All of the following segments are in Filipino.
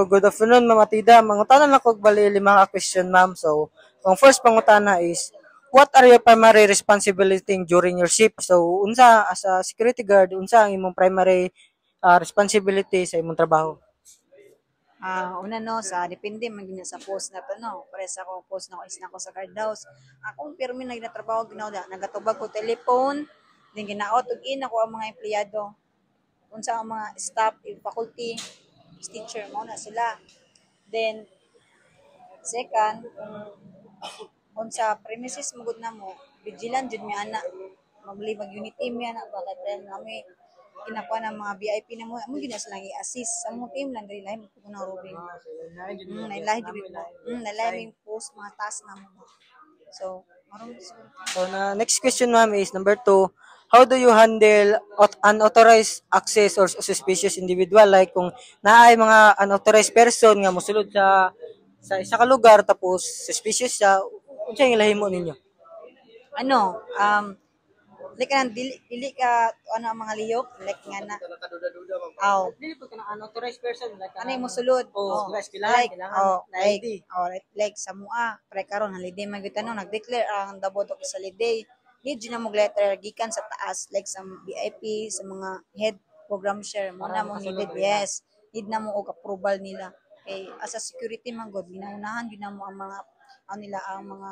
good afternoon, Ma'am Atida. Mangutanan lang ko bali 5 ka question, ma'am. So, ang first pangutana is, what are your primary responsibility during your shift? So, unsa as a security guard, unsa ang imong primary responsibility sa imong trabaho? Una no, depende man gina sa post na to no. Pares ako post na ko is na ako sa guard house. Akong pirmi na ginatrabaho ginawa nagatubag ko telephone, then ginaot og in ako ang mga empleyado. Unsa ang mga staff, yung faculty, teacher mo na sila. Then second, unsa premises magud na mo, vigilant jud mi ana. Mag unit team mi ana bakit then kami kinakuha ng mga VIP na mo gina silang i-assist sa mga team lang dili lahi mo na robing lahi jud lahi post mga task na mo so maron siguro. So, na next question, ma'am, is number 2. How do you handle unauthorized access or suspicious individual? Like, kung naay mga unauthorized person nga mosulod sa isa ka lugar, tapos suspicious siya, unsa yung lahimo ninyo? Like dili ka ang mga lihok like nga na Dili po ka ng unauthorized person like mo sulod like like sa mua pre karon holiday man gyud tanong nag-declare ang dabot og sa holiday need na mo letter gikan sa taas like sa VIP sa mga head program share mo na mo needed yes need na mo og approval nila kay as a security man god ginaunahan gyud na mo ang mga ang mga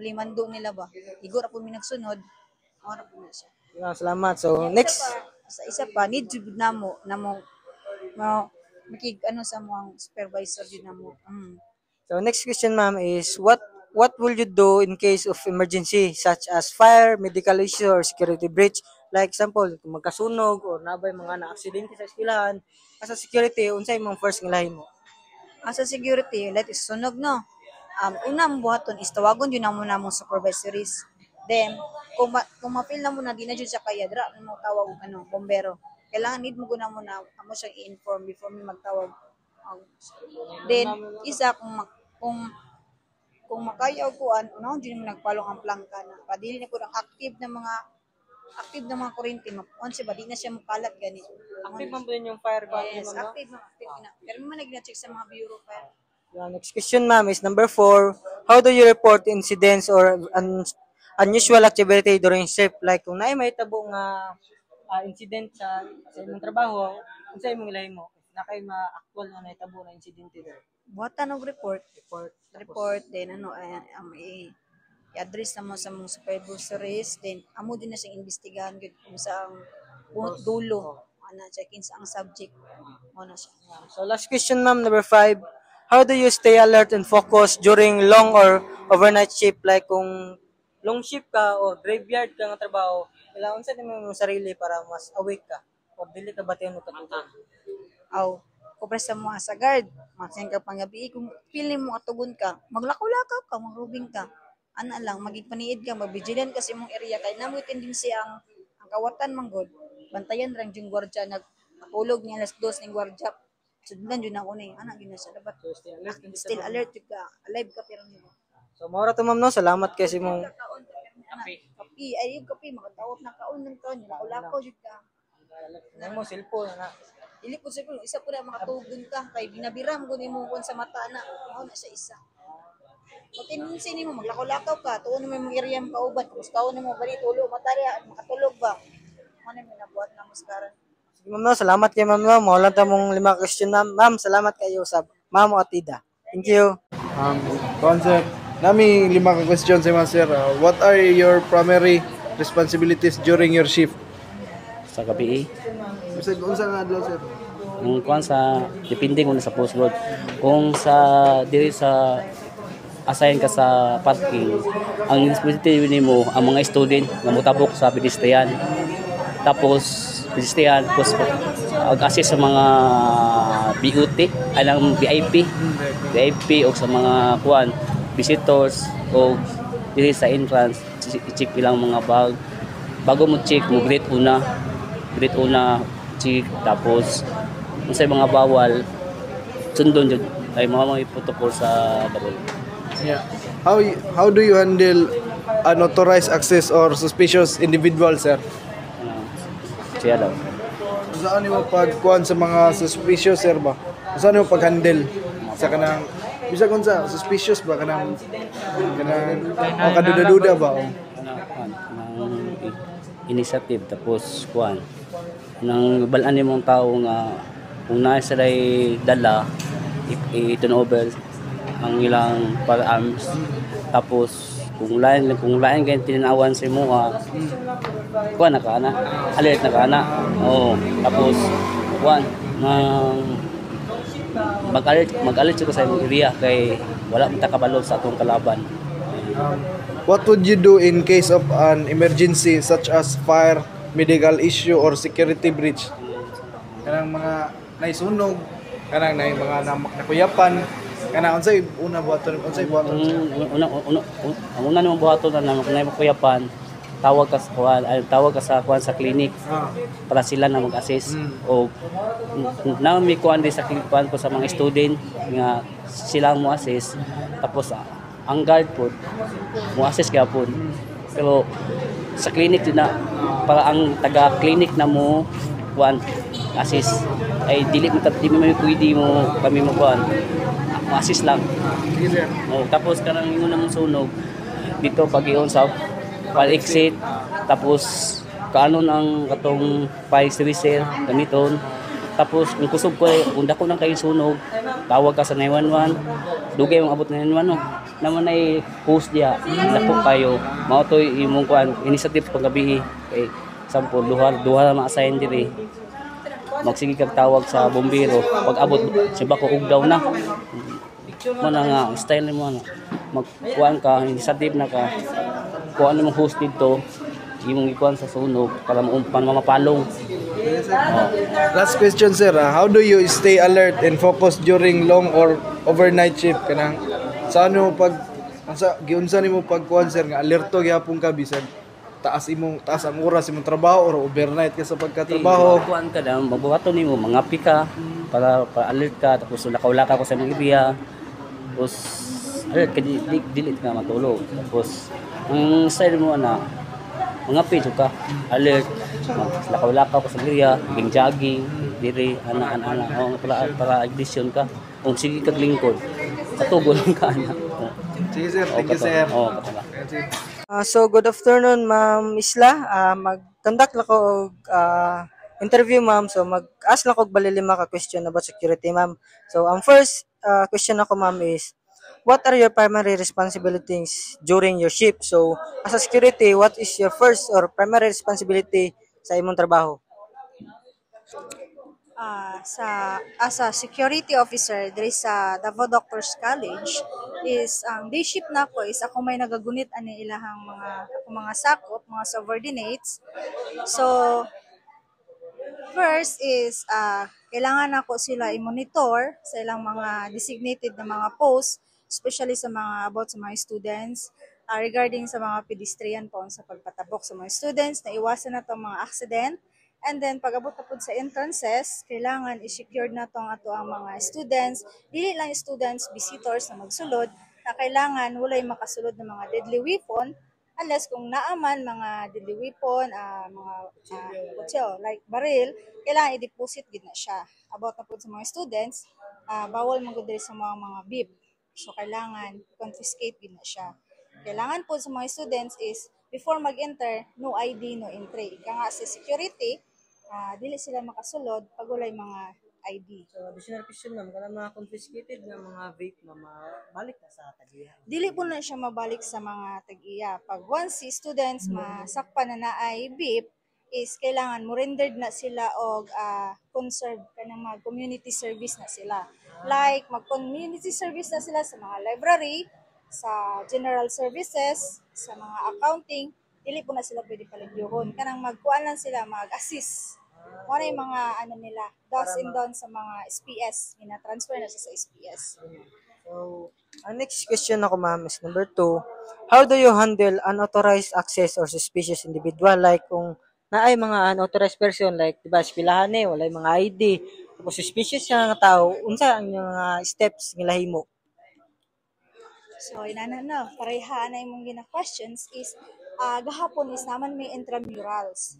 limando nila ba igor po mi nagsunod. Salamat. So, next. Isa pa, need jud na mo makig sa mo ang supervisor jud na mo. So, next question, ma'am, is what will you do in case of emergency such as fire, medical issue, or security breach? Like example, kung magkasunog or nabay mga na-aksidente sa eskwelahan, as a security, unsay imong first nga lahimo? As a security, let is sunog no. Una mo buhaton is tawagon yun na mo na mong supervisories. Then, kung ma-feel na mo na di na dyan siya kaya, dra mo tawag bombero. Kailangan need mo guna mo na amo siyang i-inform before mo magtawag. Then, isa kung makayaw ko dyan mo nagpalong ang plangka na. Padili na ko ang active na mga kuryente. Once ba, di na siya makalat gani. Active man po yun yung fire guard? Yes, active na. Pero man nag-check sa mga bureau fire. Next question, ma'am, is number 4. How do you report incidents or unusual activity during shift? Like, kung naay may tabo nga incident sa imong trabaho, unsa imong ilahimo? Na kay ma-actual na naitabo na incident dito. Buhatan og report, then i-address na mo sa mga supervisories, then amo din na siyang investigahan gud kung sa ang dulo, checkin sa ang subject mo na siya. So last question, ma'am, number 5. How do you stay alert and focused during long or overnight shift? Like kung long shift ka or graveyard ka nga trabaho, kailangan sa mo sarili para mas awake ka o dili ka batayon mo katulog. Kupres sa mga sa guard, masin ka pangabi, kung feeling mo katugon ka, maglakaw-lakaw ka, magrubing ka. Lang, magigpaniid ka, magbigilan ka sa imong area, kaya namoy tendency ang kawatan manggod. Bantayan rang yung gwardya, nagpatulog niya alas 2 ng gwardya. Sudan yun ako na yung anak, yun na sa dapat. So, still alert ka, alive ka pero nila. So, maura to, ma'am, no? Salamat kasi mong... Kapi, yung kapi, makatawag na kaon ng kaon, lakaw-lakaw yun ka. Ano mo, cellphone, na. Dili po siguro, isa po na makatugon ka, kay binabiram ko ni mo sa mata na, na sa isa. Matinunsin ni mo, maglakaw-lakaw ka, tuon mo yung area mo kauban, tapos kaon mo, bali, tulo, matari, makatulog ba? Ano mo nabuhat na muskaran? Sige, ma'am, no? Salamat kay ma'am, no? Maulan ta mong 5 question, ma'am. Ma'am, salamat kayo sa Ma'am Atida. Thank you. Concept. Nami 5 ka question sa sir. What are your primary responsibilities during your shift? Sa gabi Unsa nga adlaw sir? kung kuan sa depende kung sa post road kung sa diri sa assign ka sa parking ang responsibility nimo ang mga student nga motabok sa pedestrian tapos pedestrian tapos ag-assist sa mga BOT alang VIP o sa mga kuan visitors o diri sa entrance i-check ilang mga bag bago mo check mo grade una check tapos unsay mga bawal sundon jud ay mga protocol sa dabol. Yeah. How do you handle unauthorized access or suspicious individual sir? Siya daw. Saan mo pagkuan sa mga suspicious sir ba? Usa nimo pag-handle sa kanang bisag unsa suspicious ba kanang o kaduda-duda ba o ng initiative tapos kuan nang balaan nimong tao nga kung naa sila dala i-turn over ang ilang firearms tapos kung lain kay tinawan sa imo kuan na kana alert na kana oo tapos kuan mag-alert ko sa imong area kay wala man ta kabalo sa atong kalaban. what would you do in case of an emergency such as fire, medical issue or security breach? Kanang mga naisunog, kanang mga nakuyapan, kanang unsay buhaton Ang una namang buhaton na kung kuyapan tawag ka sa kuan sa clinic para sila na mag-assist o may kuan din sa kuan ko sa mga student nga sila mo assist tapos ang guard po mo assist gyapon pero sa clinic din na para ang taga clinic na mo kuan assist ay dili mo pwede mo kami mo kuan mo assist lang. Tapos kanang ingon namong sunog dito pag-ion sa fire exit tapos kaano ang katong fire extinguisher gamiton tapos kung kusog ko kung dako nang kayo sunog tawag ka sa 911 dugay ang abot na 911 naman ay post dia dako kayo mao to imong kuan initiative paggabi kay sample duha ma-assign diri magsige kag tawag sa bombero pag abot si bako ugdaw na mo na nga style mo na magkuan ka initiative na ka kuan mo host dito imong ikuan sa sunog para mapalong. Last question sir, how do you stay alert and focused during long or overnight shift kanang sa ano pag giunsa nimo pagkuan sir nga alerto gyapon ka bisag taas ang oras imong trabaho or overnight ka sa pagkatrabaho? Kuan ka na mabuhaton nimo mangapi ka para alert ka tapos lakaw-lakaw ka sa imong area tapos alert ka dili ka matulog tapos ang style mo na mga page ka alert lakaw-lakaw ka sa area jogging diri ana para ignition ka kung sige kag lingkod katugol ka ana. Sige sir, thank you sir. So good afternoon Ma'am Isla. Mag-conduct lang ko og interview ma'am. So mag-ask lang ko og balilima ka question about security ma'am. So ang first question ako ma'am is what are your primary responsibilities during your shift? So, as a security, what is your first or primary responsibility sa imong trabaho? As a security officer diri sa Davao Doctors College is ang day shift nako is ako may nagagunit ani ilahang mga sakop, mga subordinates. So first is kailangan ako sila i-monitor sa ilang mga designated na mga posts, especially sa about sa mga students, regarding sa mga pedestrian po sa pagpatabok sa mga students, na iwasan na itong mga accident. And then, pag-abot na po sa entrances, kailangan i-secure na itong ang mga students, dili lang students, visitors na magsulod, na kailangan walay makasulod ng mga deadly weapon, unless kung naaman mga deadly weapon, like baril, kailangan i-deposit gid na siya. About na po sa mga students, bawal magudiri sa mga bib. So, kailangan confiscate din na siya. Kailangan po sa mga students is, before mag-enter, no ID, no entry. Ika nga sa security, dili sila makasulod pag walay mga ID. So, additional question ma'am, kana mga confiscated na mga vape na mabalik na sa tagiya. Dili po na siya mabalik sa mga tag-iya. Pag once si students masakpan na ay vape, is kailangan mo rendered na sila og conserve kanang mag community service na sila. Like mag-community service na sila sa mga library, sa general services, sa mga accounting, dili po na sila pwede paligyohon. Kanang magkuan lang sila, mag-assist. Ano yung mga nila, do's and don'ts sa mga SPS, ina-transfer na siya sa SPS. So, ang next question ako ma'am is number 2. How do you handle unauthorized access or suspicious individual? Like kung naay mga unauthorized person, like diba, eskwelahan walay mga ID, tapos suspicious siya nga tao, unsa ang mga steps nga lahimo? So, pareha na yung mga questions is, gahapon is naman may intramurals.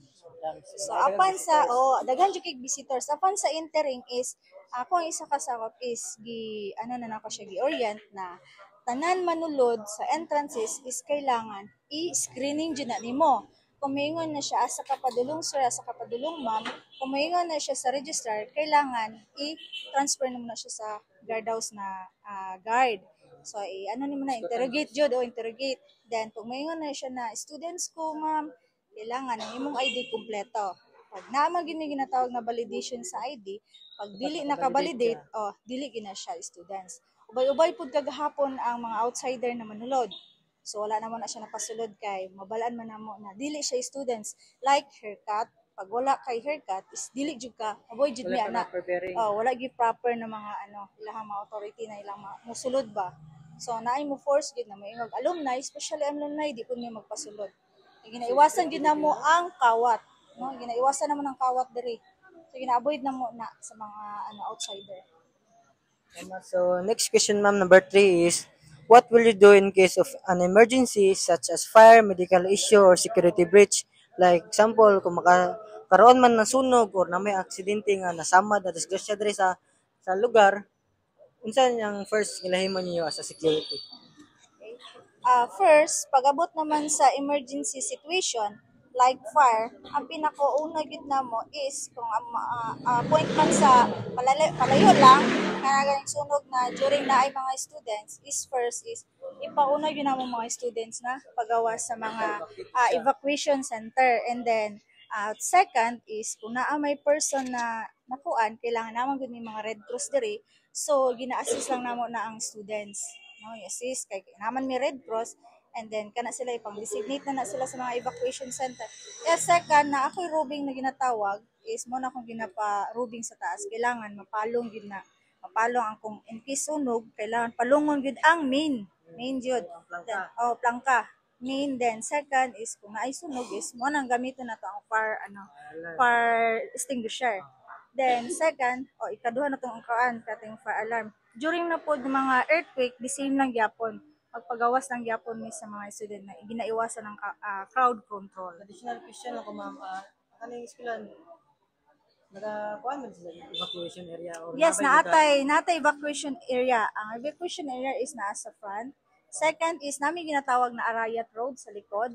So, apan sa, daghan jud kay visitors, apan sa entering is, Ako ang isa ka sakop is ano na nako siya gi-orient na tanan manulod sa entrances is kailangan i-screening jud na nimo. Kung maingon na siya asa ka padulong sir, asa ka padulong ma'am, kung maingon na siya sa registrar, kailangan i-transfer mo na siya sa guardhouse na guard. So, ano nimo na, interrogate jud o interrogate. Then, kung maingon na siya na, students ko ma'am, kailangan ang imong ID kumpleto. Pag naman gini ginatawag na validation sa ID, pag dili naka-validate, dili gina siya students. Ubay-ubay pud kagahapon ang mga outsider na manulod. So wala naman na siya napasulod kay mabalaan man namo na dili siya students like haircut. Pag wala kay haircut is dili jud ka avoid jud niya na. Wala gyud proper na mga ilahang mga authority na ilang musulod ba. So naay mo force gid na moingog alumni, especially alumni di pud mi magpasulod. Ginaiwasan gid namo ang kawat, no? Ginaiwasan naman ang kawat diri. So gina-avoid namo na sa mga outsider. So, next question, ma'am, number 3 is, what will you do in case of an emergency such as fire, medical issue, or security breach? Like, example, kung karoon man ng sunog or na may aksidente nga nasama na disgrasya diri sa lugar, unsa yang first gilahimon niyo as a security? First, pag-abot naman sa emergency situation, like fire, ang pinakauna gid namo is kung point man sa palayo lang kanang sunog na during na ay mga students is first is ipauna gyud namo mga students na pagawas sa mga evacuation center, and then second is kung naa may person na nakuan kailangan namon gud may mga Red Cross diri, so gina-assist lang namo na ang students, no, i-assist kay naman may Red Cross. And then, kana sila ipang-designate na sila sa mga evacuation center. Kaya second, na ako'y rubing na ginatawag, is mo na akong ginapa-rubing sa taas. Kailangan mapalong yun na. Mapalong ang kung in case sunog, kailangan palungon yun ang main. Main yun. Plangka. Main. Then, second is, kung naay sunog is, mo nang gamitin na to ang fire extinguisher. Then, second, ikaduha na itong kating fire alarm. During na po mga earthquake, the same lang gyapon. Pagpagawas ng gyapon mi sa mga student na ginaiwasan ng crowd control. Additional question ako, ma'am. Kaning eskwelahan, nagakuan man sila evacuation area? Or yes, natay evacuation area. Ang evacuation area is nasa front. Second is namin ginatawag na Arayat Road sa likod.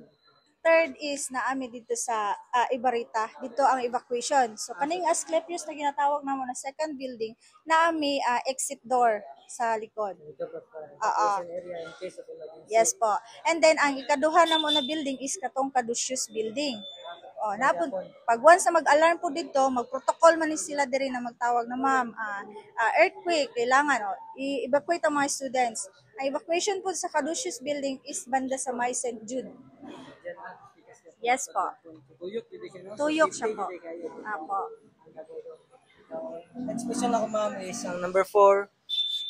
Third is naami dito sa Ibarita. Dito ang evacuation. So kaning Asclepius na ginatawag namo na second building, naami exit door sa likod. Area in case of emergency. Yes po. And then ang ikaduha namo na building is katong Caduceus building. Pag once na mag-alarm po dito, mag-protocol man ni sila diri na magtawag na ma'am, earthquake, kailangan i-evacuate ang mga students. Ang evacuation po sa Caduceus building is banda sa May St. Jude. Yes po. Tuyok siya po. Apo. Next question ako, ma'am, is ang number 4.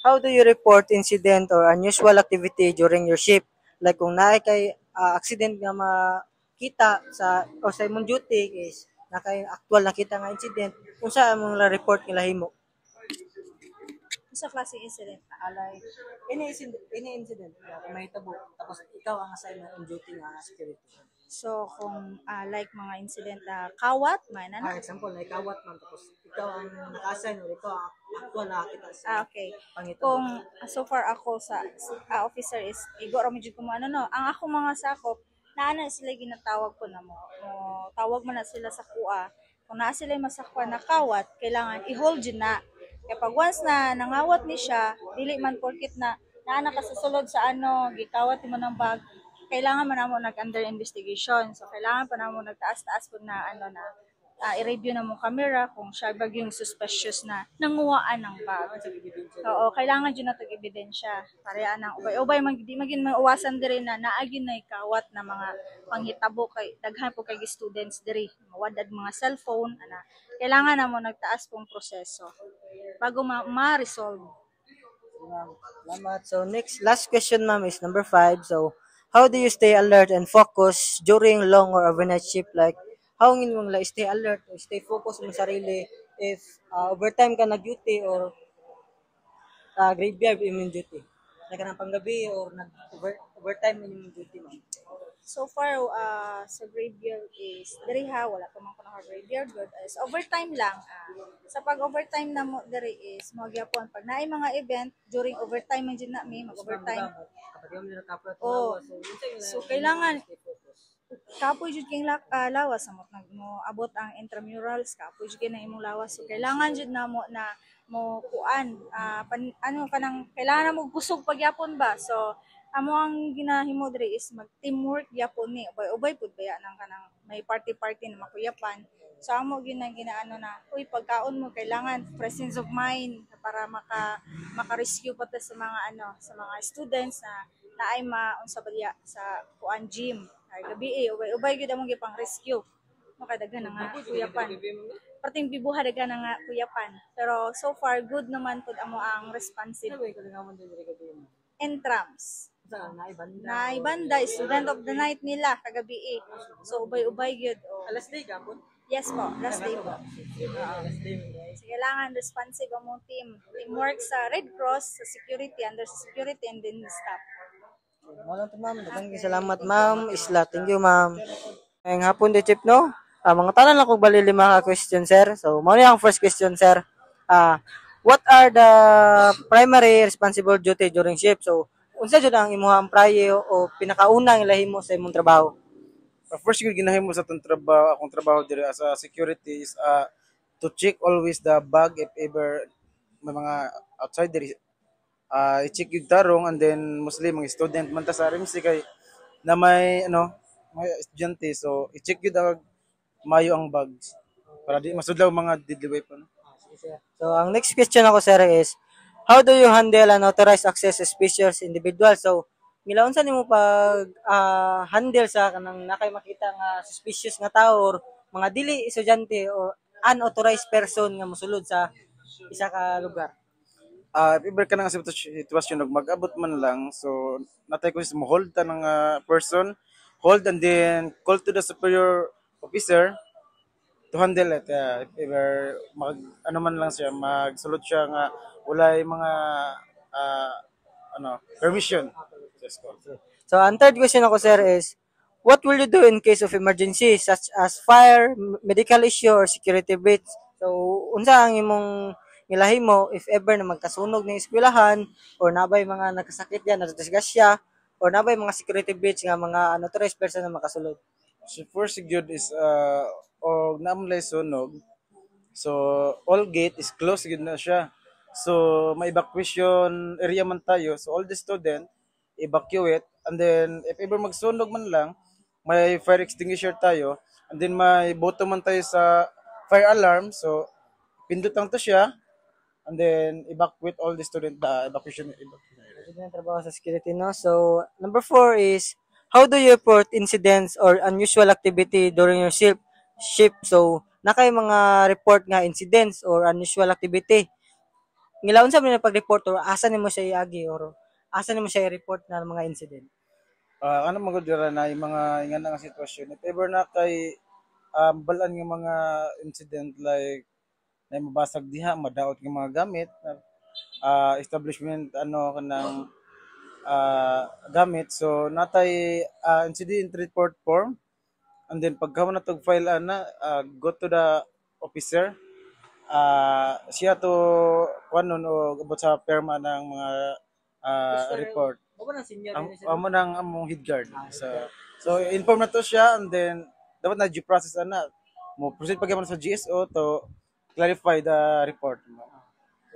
How do you report incident or unusual activity during your shift? Like kung naay kay accident nga makita sa imong duty is na kay actual nakita nga incident, kung sa among la report nila himo? Sa klaseng incident. Like any incident kung may tabo tapos ikaw ang assignment on duty nga security. So, kung like mga incident na kawat, may example, like kawat man, tapos ikaw ang naka-assign o ikaw ang actual nakakita sa okay. pangitabo. Kung so far ako sa officer is, igor mo dyan kung ang ako mga sakop, naana sila ginatawag ko na mo. Tawag mo na sila sa kuha. Kung naa sila masakwa na kawat, kailangan i-hold yun na. Kaya pag once na nangawat ni siya, dili man porkit na naana ka sa sulod sa gikawat mo ng bag, kailangan man namo nag-under investigation. So, kailangan pa namo nagtaas-taas po na i-review na mo camera kung siya bag yung suspicious na nanguwaan ng bag. Oo, kailangan dyan na tag-ebidensya. Parehas ng ubay-ubay, di maging mauwasan diri na naagin na ikawat na mga panghitabo kay daghan po kay students diri. Mawadad mga cellphone, kailangan na mo nagtaas pong proseso bago ma-resolve. Salamat. So, last question, ma'am, is number 5. So, how do you stay alert and focus during long or overnight shift? Like, how mong stay alert or stay focused mo sarili if overtime ka nag-duty or graveyard imong duty? Like, kanang panggabi or overtime imong duty mo? So far, sa graveyard is, diri ha, wala pa man ko na graveyard good. Is overtime lang. Sa pag-overtime na mo, diri is, mo gyapon. Pag naay mga event, during overtime man dyan na mi, mag-overtime. Oh, so kailangan, kapoy jud king lawas mo mo abot ang intramurals kapoy jud na imong lawas so kailangan jud na mo kuan ano kanang kailangan na mo kusog pagyapon ba so amo ang ginahimo diri is mag teamwork gyapon ni ubay-ubay pud baya nang kanang may party na makuyapan so amo ginaano na uy pagkaon mo kailangan presence of mind para maka-rescue pa ta sa mga sa mga students na naay maunsa ba diya sa kuan gym ay gabi ubay-ubay gyud among gipang rescue makadaghan nga kuyapan parting bibuha daghan nga kuyapan pero so far good naman pud amo ang responsive entrams na ibanda student of the night nila kagabi so ubay-ubay gyud Last day gapon. yes po last day po so, kailangan responsive ang teamwork sa Red Cross sa security under sa security and then staff. Wala to ma'am. Daghang salamat ma'am. Isla. Thank you ma'am. Ngayong hapon di chip no. Mga tanan lang kog bali 5 ka question sir. So mao ni ang first question sir. What are the primary responsible duty during shift? So unsa jud ang imong prayo o pinakaunang ilahimo sa imong trabaho? First yung ginahimo sa akong trabaho diri as a security is to check always the bag if ever may mga outside diri i-check yung tarong and then mostly mga student man ta sa RMC kay na may may estudyante so i-check yun mayo ang bags para di masudlaw mga deadly weapon. So ang next question ako sir is how do you handle unauthorized access to suspicious individuals? So milaon sa nimo pag handle sa kanang nakay makita nga suspicious nga tao or mga dili estudyante o unauthorized person nga mosulod sa isa ka lugar? If ever ka na nga sitwasyon mag-abot man lang so natay ko mo hold ta ng person hold and then call to the superior officer to handle it. If ever man lang siya magsulod siya nga walay mga permission. So, ang third question ako, sir, is, what will you do in case of emergency, such as fire, medical issue, or security breach? So, unsa ang imong nilahimo if ever na magkasunog ng eskwelahan, or nabay mga nagkasakit yan, nadisgasya, or nabay mga security breach nga mga unauthorized person na makasulod? So, first good is, o naamlay sunog, so, all gate is closed good na siya. So, may evacuation area man tayo, so all the student, evacuate, and then if ever magsunog man lang, may fire extinguisher tayo, and then may button man tayo sa fire alarm, so pindot lang to siya, and then evacuate all the student, evacuation. Ito yung trabaho sa security, no? So, number 4 is, how do you report incidents or unusual activity during your shift? So, nakay mga report nga incidents or unusual activity. Ngilaon sa mga pag-report or asa nimo siya iagi or asa nimo siya i-report na mga incident? Ano magudira na yung mga ingan nga sitwasyon. If ever na kay balaan ng mga incident like na mabasag diha, madaot ng mga gamit, establishment kanang gamit. So natay incident report form and then pagka na tog file go to the officer. Siya to kuanon o about sa perma ng mga report. Ako na senior Amo nang among head guard. So inform na to siya and then dapat na due process mo proceed pagyaman sa GSO to clarify the report.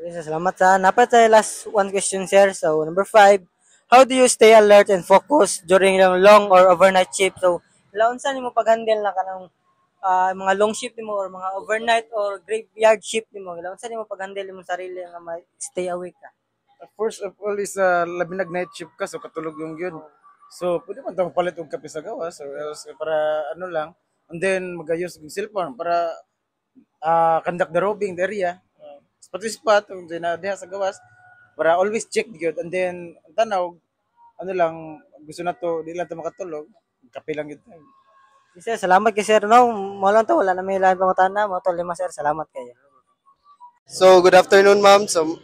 Salamat sa napat sa last one question sir. So number 5, how do you stay alert and focus during yung long or overnight shift? So laon sa nimo pag-handle na kanang mga long shift nimo or mga overnight or graveyard shift nimo? Laon sa nimo pag-handle mo sarili nga stay awake ka? First of all is labi nag night shift ka so katulog yung yun. So pwede man tawag palit og kape sa gawas or else para lang and then magayos og cellphone para conduct the robbing the area. Spot to spot kung diha sa gawas para always check gyud and then tanaw lang gusto na to di lang to makatulog kape lang gyud. Sir, salamat kay sir no. Mo lang to wala na may lain pangutana mo to 5 sir. Salamat kayo. So, good afternoon, ma'am. So,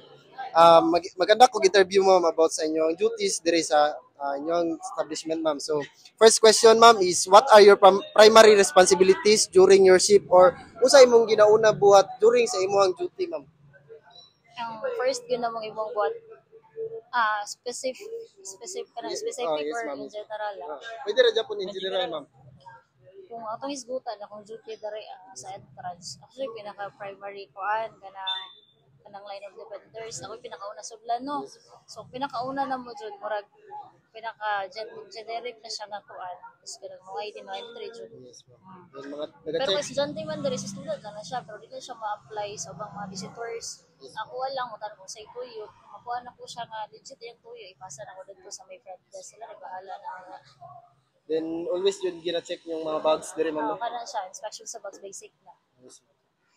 maganda ko interview ma'am about sa inyong duties dire sa inyong establishment ma'am. So, first question ma'am is what are your primary responsibilities during your shift or unsa imong ginauna buhat during sa imong duty ma'am? Ang first yun namang ibang buhat specific Yes, or ma'am. in general Pwede ra Japon in general ma'am. kung atong hisgutan akong duty dere sa entrance actually pinaka primary kuan kanang line of defenders ako pinakauna sudlan no so pinakauna na mo jud murag pinaka generic na siya nga kuan is kanang mga ID no entry jud. Yes ma'am. Yung mga Pero nag-check. kung estudyante man diri sa student na siya pero di na siya ma-apply sa ubang mga visitors. Ako lang mo tanong sa tuyo, makuha na ko siya nga legit yung tuyo, ipasa na ko dito sa may front desk sila rin bahala na. Then always yun gina-check yung mga bags dire ma'am. No? Kana siya inspection sa box basic na.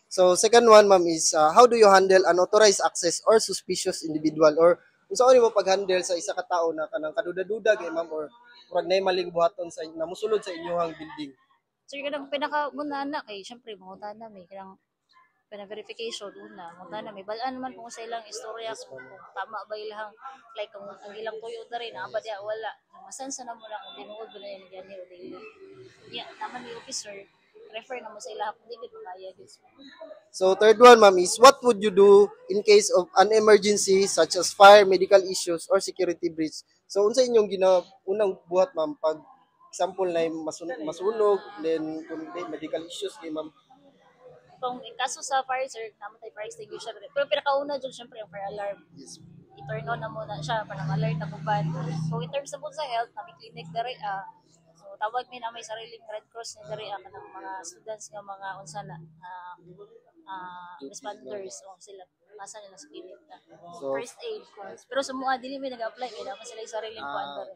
So second one ma'am is how do you handle unauthorized access or suspicious individual or unsa mo pag-handle sa isa ka tawo na kanang kaduda-duda kay ma'am or murag nay maling buhaton sa namusulod sa inyong building. So yung kanang pinaka muna na kay syempre mangutan na may kanang verification una mangutan na may balaan naman kung sa ilang istorya kung tama ba ilang like kung ang ilang tuyo na rin abad ya wala masansa na mo na kung tinuod ba na yan gani o dili. Yeah, naman ni officer refer na mo sa ilang kung dili kaya gid. So third one ma'am is what would you do in case of an emergency such as fire, medical issues or security breach? So unsa inyong unang buhat ma'am pag example na masunog then kung medical issues kay ma'am? Kung in kaso sa fire sir, naman tayo fire extinguisher. Pero pinakauna dyan, syempre, yung fire alarm. Yes. I-turn on na muna siya para alert na kuban. So in terms of sa health, namin clinic dari so tawag mi na may sariling Red Cross ni dari kanang mga students nga mga unsa na responders o sila nasa nila sa clinic na. So, First aid course. Pero sa mga dili mi nag-apply kaya naman sila yung sariling kuan dari.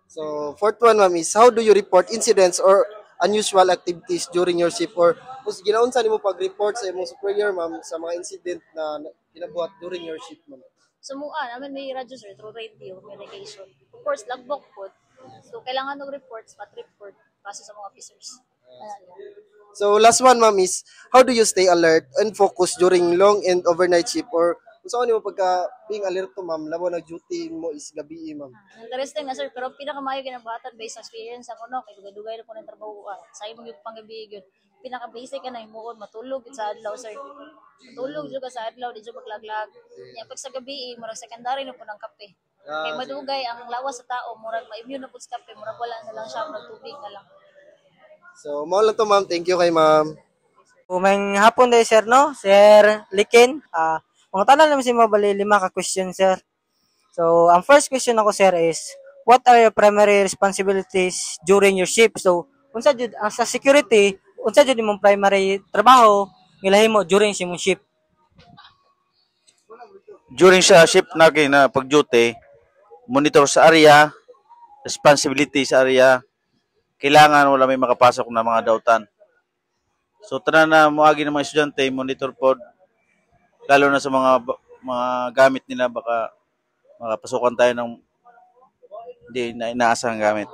So fourth one ma'am is how do you report incidents or unusual activities during your shift or kung ginaunsa nimo pag-report sa imong superior ma'am sa mga incident na kinabuhat during your shift ma'am? So namin may radyo sir through radio communication. Of course logbook po. So kailangan ng reports, pat report kasi sa mga officers. So last one ma'am is how do you stay alert and focused during long and overnight shift or kung saan mo pagka being alerto ma'am labo na duty mo is gabi ma'am? Interesting na sir, pero pinakamayo kinabatan based sa experience ako no, kay dugay-dugay na po ng trabaho sa imong yung panggabi yun. Pinaka-basic ka na himuon, matulog sa adlaw sir. Matulog jud ka sa adlaw, di jud maglaglag. Nya pag sa gabi, murag secondary na po ng kape. Kay madugay ang lawas sa tao, murag ma-immune na po sa kape, murag wala na lang siya, murag tubig na lang. So mao lang to ma'am, thank you kay ma'am. Umang hapon day sir no, Sir Likin. Mga tanan naman si mabali 5 ka question sir. So, ang first question ako sir is what are your primary responsibilities during your shift? So, unsa jud sa security, unsa jud imong primary trabaho ngilahimo during sa imong shift? During sa shift na na pag-duty, monitor sa area, responsibility sa area, kailangan wala may makapasok na mga dautan. So tanan na moagi ng mga estudyante, monitor pod lalo na sa mga gamit nila baka makapasukan tayo ng hindi na inaasahang gamit.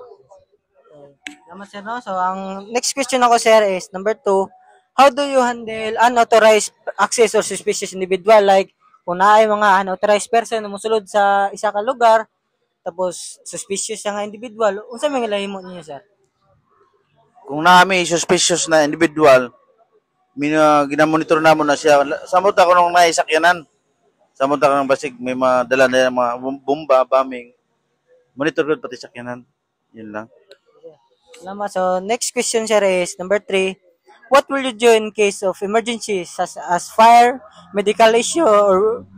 Salamat sir no. So, ang next question ako sir is number 2, how do you handle unauthorized access or suspicious individual like kung naay mga unauthorized person na mosulod sa isa ka lugar tapos suspicious siya nga individual, unsa may gilahimo niyo sir? Kung naami suspicious na individual, ginamonitor namon na siya. Samot ako nung naisakyanan. Samot ako ng basig, may madala na mga bomba, bombing. Monitor ko pati sakyanan. Yun lang. Salamat. So, next question sir is number 3, what will you do in case of emergencies as fire, medical issue, or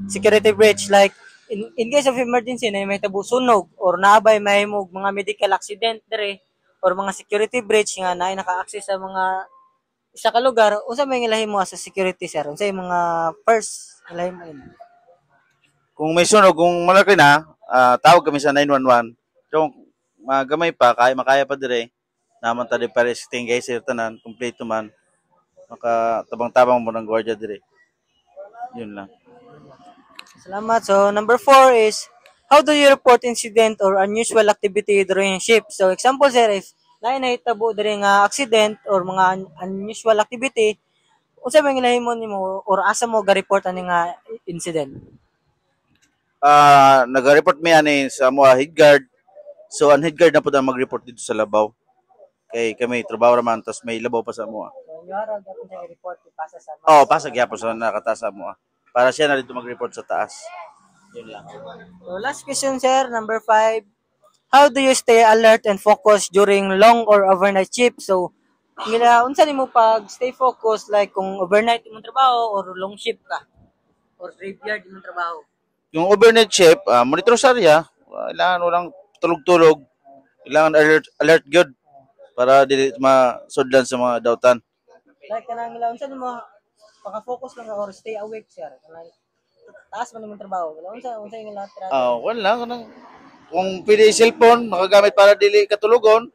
security breach? Like, in case of emergency na may tabo sunog or naabay may mga medical accident dire or mga security breach nga na naka-access sa mga isa ka lugar, unsa may ngilahimo sa security sir? Unsa yung mga first ngilahimo yun? Kung may sunog, kung malaki na, tawag kami sa 911. So, magamay pa, makaya pa dire. Naman tadi pa resting guys, tanan, kompleto man. Makatabang-tabang mo ng gwardiya dire. Yun lang. Salamat. So, number 4 is, how do you report incident or unusual activity during shift? So, example sir, if lain na hitabo diri nga accident or mga unusual activity, unsa may ngilahimo nimo or asa mo ga-report ani nga incident? nag-report mi ani sa mga head guard. So ang head guard na po na mag-report dito sa labaw. Kay kami trabaho raman tas may labaw pa sa mga. So, you are dapat sa report ipasa sa Oh, pasag gyapon sa nakataas sa mga. Para siya na dito mag-report sa taas. Yun lang. So, last question, sir, number 5. How do you stay alert and focused during long or overnight shift? So, unsa nimo pag stay focused like kung overnight imong trabaho or long shift ka or graveyard imong trabaho? Yung overnight shift, monitor sa area, kailangan walang tulog-tulog. Kailangan alert good para dili masudlan sa mga dautan. Like kanang unsa nimo paka-focus lang ka or stay awake, sir? Kanang taas man imong trabaho. Unsa yung lahat? Wala kanang kung pwede cellphone, makagamit para dili katulugon.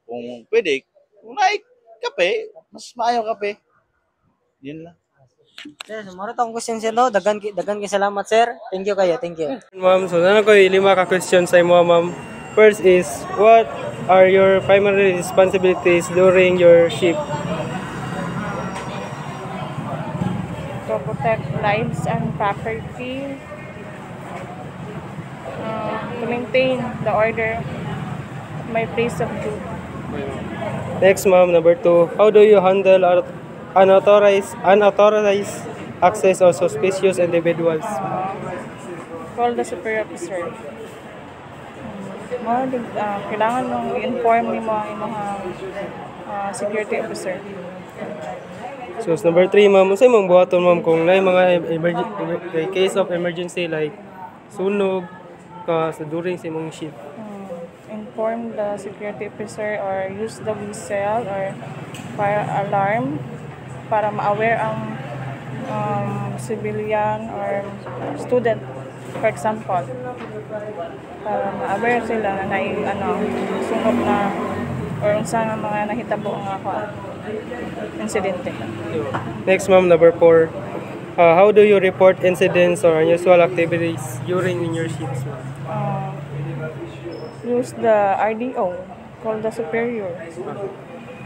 Kung pwede, kung naik kape, mas maayo kape. Yun lang. Sir, mura tong question, sir, no? Dagan kay salamat, sir. Thank you kayo, thank you. Ma'am, so na ko 5 ka question sa imo, ma'am. First is, what are your primary responsibilities during your shift? To protect lives and property, to maintain the order of my place of duty. Next, ma'am, number 2, how do you handle unauthorized access or suspicious individuals? Call the superior officer. Kailangan mong i-inform mo ang imong security officer. So, number 3, ma'am, sa imong buhaton, ma'am, kung may mga case of emergency like sunog during sa imong shift. Inform the security officer or use the whistle or fire alarm para ma-aware ang civilian or student, for example, para ma-aware sila na sunog na or unsa nga mga nahitabo nga insidente. Next, ma'am, number 4, how do you report incidents or unusual activities during in your shifts, ma'am? Use the RDO, call the superior.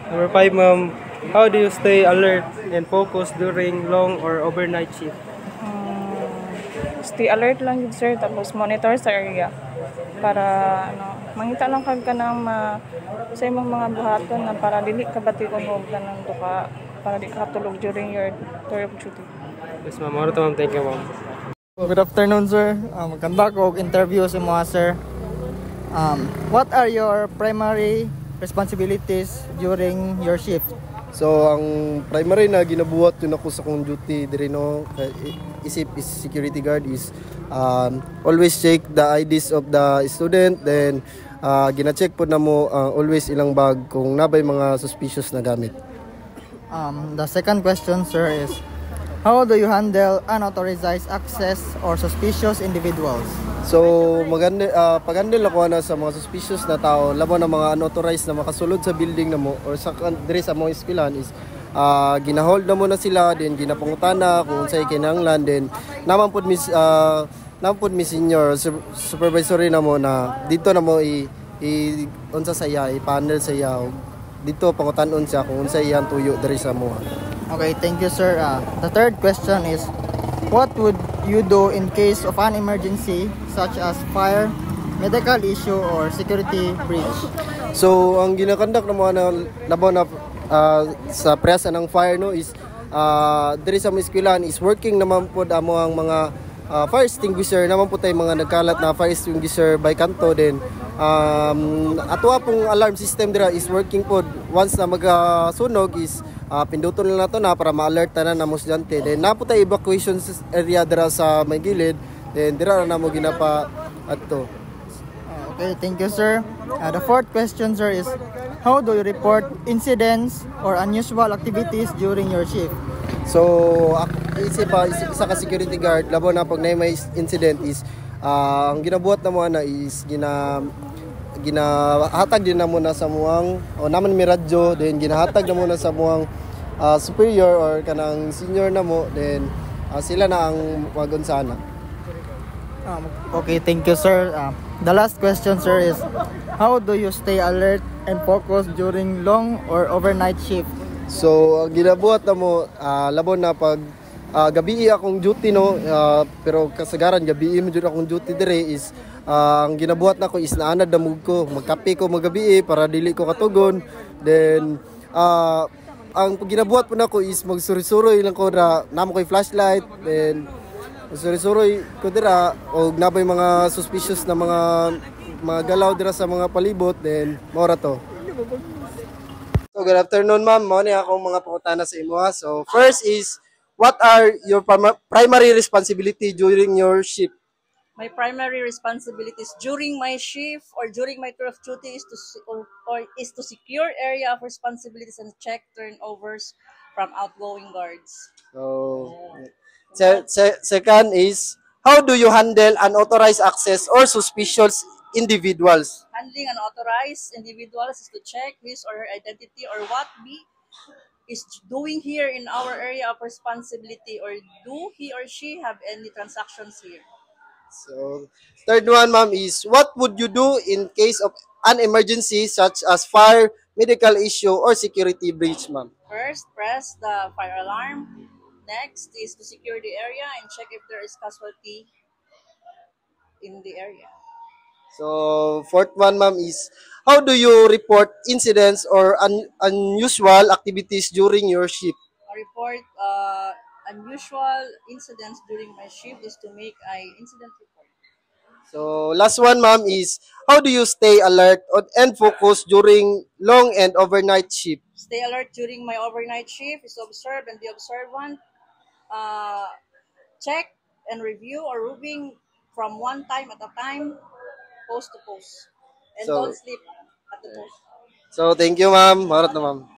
Number 5, ma'am, how do you stay alert and focused during long or overnight shift? Stay alert lang yun, sir, tapos monitor sa area para mangita lang kag ka ng sa imong mga buhaton na para dili ka batikon og kanang duka para di ka tulog during your tour of duty. Yes, ma'am. Ma'am, thank you, ma'am. Good afternoon, sir. Maganda ko interview sa mga sir. What are your primary responsibilities during your shift? So ang primary na ginabuhat yun ako sa kong duty diri no isip is security guard is always check the IDs of the student, then gina-check po na mo always ilang bag kung nabay mga suspicious na gamit. The second question, sir, is how do you handle unauthorized access or suspicious individuals? So pag-handle ako na sa mga suspicious na tao, labo na mga unauthorized na makasulod sa building na mo or sa diri sa mga eskwelahan is ginahold na mo na sila, then ginapangutana kung unsay kinahanglan, then naman pud mi senior supervisory na mo na dito na mo unsa sa iya i-panel sa iya dito pangutanon siya kung unsay iyang tuyo diri sa mo. Okay, thank you, sir. The third question is, what would you do in case of an emergency such as fire, medical issue, or security breach? So ang ginakandak na mga labaw na sa presa ng fire no is diri sa eskwelahan is working naman po amo ang mga fire extinguisher naman po tay mga nagkalat na fire extinguisher by kanto, din ato pong alarm system dira is working po once na magasunog is pinduton na nato na para ma-alert na mo estudyante, then napo tay evacuation area dira sa may gilid, then dira na mo ginapa adto. Okay, thank you, sir. The fourth question, sir, is how do you report incidents or unusual activities during your shift? So isa ka security guard labo na pag may incident is ang ginabuhat na mo na is ginahatag din na mo na sa muang naman may radyo, then ginahatag na mo na sa muang superior or kanang senior na mo, then sila na ang magunsana. Okay, thank you, sir. The last question, sir, is how do you stay alert and focused during long or overnight shift? So ginabuhat na mo labo na pag gabi akong duty no, pero kasagaran gabi mo jud akong duty dire is ang ginabuhat nako is naanad damog ko, magkape ko magabi para dili ko katugon. Then ang ginabuhat po nako is magsuri-suroy lang ko na namo ko'y flashlight, then magsuri-suroy ko dira og nabay mga suspicious na mga galaw dira sa mga palibot, then mora to. So good afternoon ma'am, mo ni akong mga pangutana sa imo ha. So first is, what are your primary responsibility during your shift? My primary responsibilities during my shift or during my tour of duty is to secure area of responsibilities and check turnovers from outgoing guards. So second is, how do you handle unauthorized access or suspicious individuals? Handling unauthorized individuals is to check his or her identity or what he is doing here in our area of responsibility, or do he or she have any transactions here. So third one ma'am is, what would you do in case of an emergency such as fire, medical issue, or security breach ma'am? First, press the fire alarm. Next is to secure the area and check if there is casualty in the area. So, fourth one, ma'am, is how do you report incidents or unusual activities during your shift? I report unusual incidents during my shift is to make an incident report. So, last one, ma'am, is how do you stay alert and focused during long and overnight shift? Stay alert during my overnight shift is to observe and be observant. Check and review or roving from one time at a time, post to post. And So, don't sleep at the post. So, thank you, ma'am. Marat na, ma'am.